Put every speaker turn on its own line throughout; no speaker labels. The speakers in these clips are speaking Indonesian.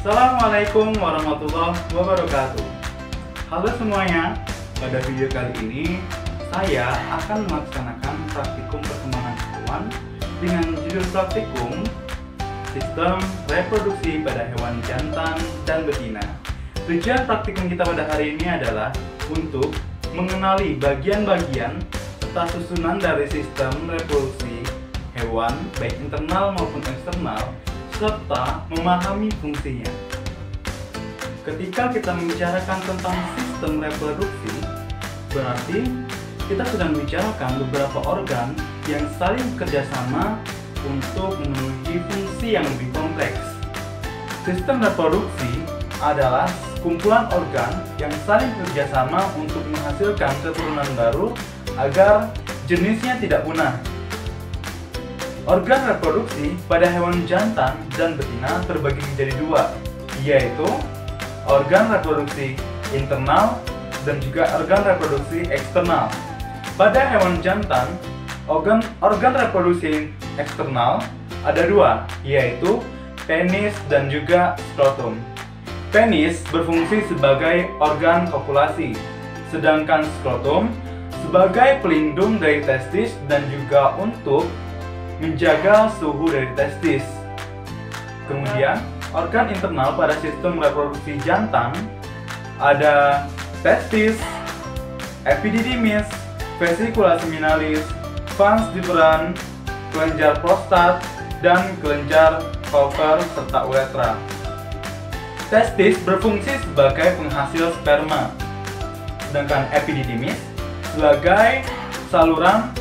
Assalamualaikum warahmatullahi wabarakatuh. Halo semuanya, pada video kali ini saya akan melaksanakan praktikum perkembangan hewan dengan judul praktikum Sistem Reproduksi pada Hewan Jantan dan Betina. Tujuan praktikum kita pada hari ini adalah untuk mengenali bagian-bagian serta susunan dari sistem reproduksi hewan baik internal maupun eksternal, serta memahami fungsinya. Ketika kita membicarakan tentang sistem reproduksi, berarti kita sedang membicarakan beberapa organ yang saling bekerjasama untuk memenuhi fungsi yang lebih kompleks. Sistem reproduksi adalah kumpulan organ yang saling bekerjasama untuk menghasilkan keturunan baru agar jenisnya tidak punah. Organ reproduksi pada hewan jantan dan betina terbagi menjadi dua, yaitu organ reproduksi internal dan juga organ reproduksi eksternal. Pada hewan jantan, organ reproduksi eksternal ada dua, yaitu penis dan juga skrotum. Penis berfungsi sebagai organ kopulasi, sedangkan skrotum sebagai pelindung dari testis dan juga untuk menjaga suhu dari testis. Kemudian, organ internal pada sistem reproduksi jantan ada testis, epididymis, vesicula seminalis, vas deferens, kelenjar prostat, dan kelenjar Cowper serta uretra. Testis berfungsi sebagai penghasil sperma, sedangkan epididymis sebagai saluran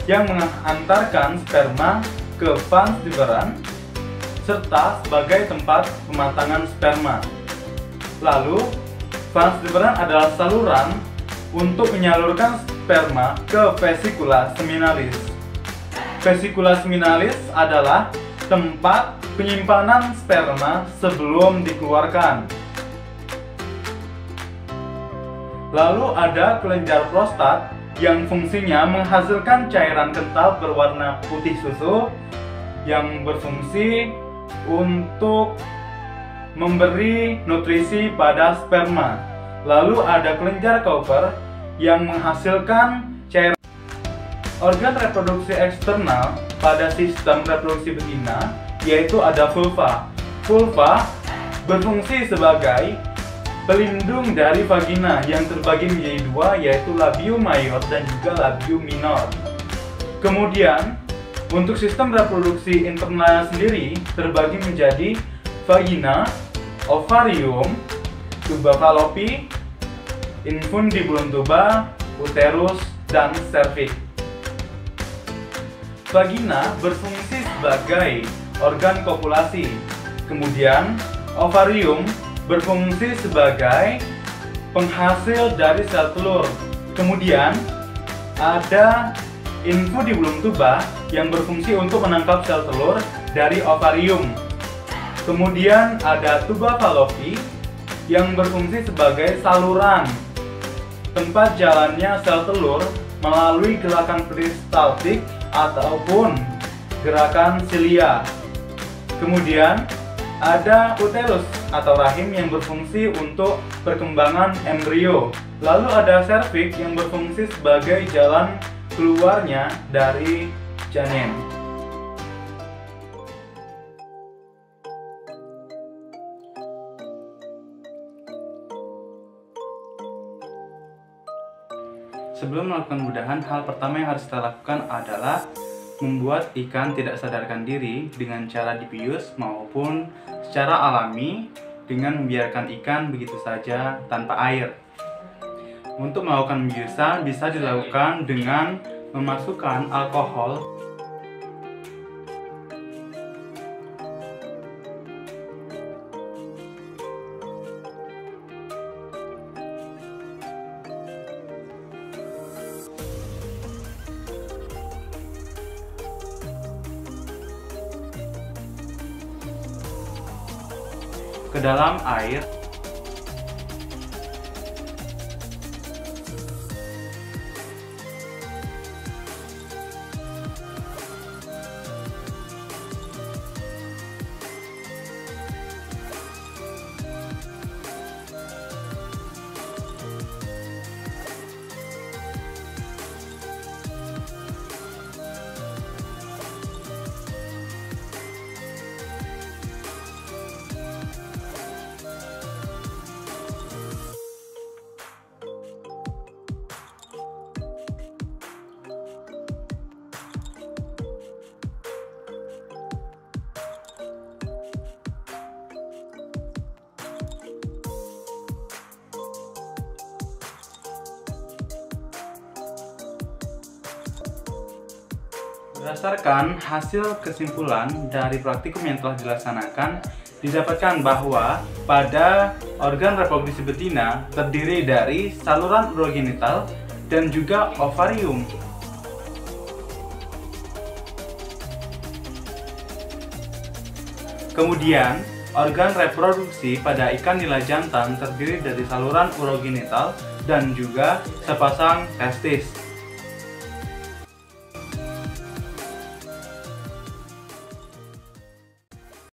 yang mengantarkan sperma ke vas deferens serta sebagai tempat pematangan sperma. Lalu, vas deferens adalah saluran untuk menyalurkan sperma ke vesicula seminalis. Vesicula seminalis adalah tempat penyimpanan sperma sebelum dikeluarkan. Lalu ada kelenjar prostat yang fungsinya menghasilkan cairan kental berwarna putih susu yang berfungsi untuk memberi nutrisi pada sperma. Lalu ada kelenjar Cowper yang menghasilkan cairan. Organ reproduksi eksternal pada sistem reproduksi betina yaitu ada vulva. Vulva berfungsi sebagai pelindung dari vagina yang terbagi menjadi dua, yaitu labium mayor dan juga labium minor. Kemudian, untuk sistem reproduksi internal sendiri terbagi menjadi vagina, ovarium, tuba fallopi, infundibulum tuba, uterus, dan serviks. Vagina berfungsi sebagai organ kopulasi. Kemudian, ovarium berfungsi sebagai penghasil dari sel telur. Kemudian ada infundibulum tuba yang berfungsi untuk menangkap sel telur dari ovarium. Kemudian ada tuba fallopi yang berfungsi sebagai saluran tempat jalannya sel telur melalui gerakan peristaltik ataupun gerakan silia. Kemudian ada uterus atau rahim yang berfungsi untuk perkembangan embrio. Lalu ada serviks yang berfungsi sebagai jalan keluarnya dari janin. Sebelum melakukan mudahan, hal pertama yang harus kita lakukan adalah membuat ikan tidak sadarkan diri dengan cara dibius maupun secara alami dengan membiarkan ikan begitu saja tanpa air. Untuk melakukan pembiusan bisa dilakukan dengan memasukkan alkohol ke dalam air. Berdasarkan hasil kesimpulan dari praktikum yang telah dilaksanakan, didapatkan bahwa pada organ reproduksi betina terdiri dari saluran urogenital dan juga ovarium. Kemudian, organ reproduksi pada ikan nila jantan terdiri dari saluran urogenital dan juga sepasang testis.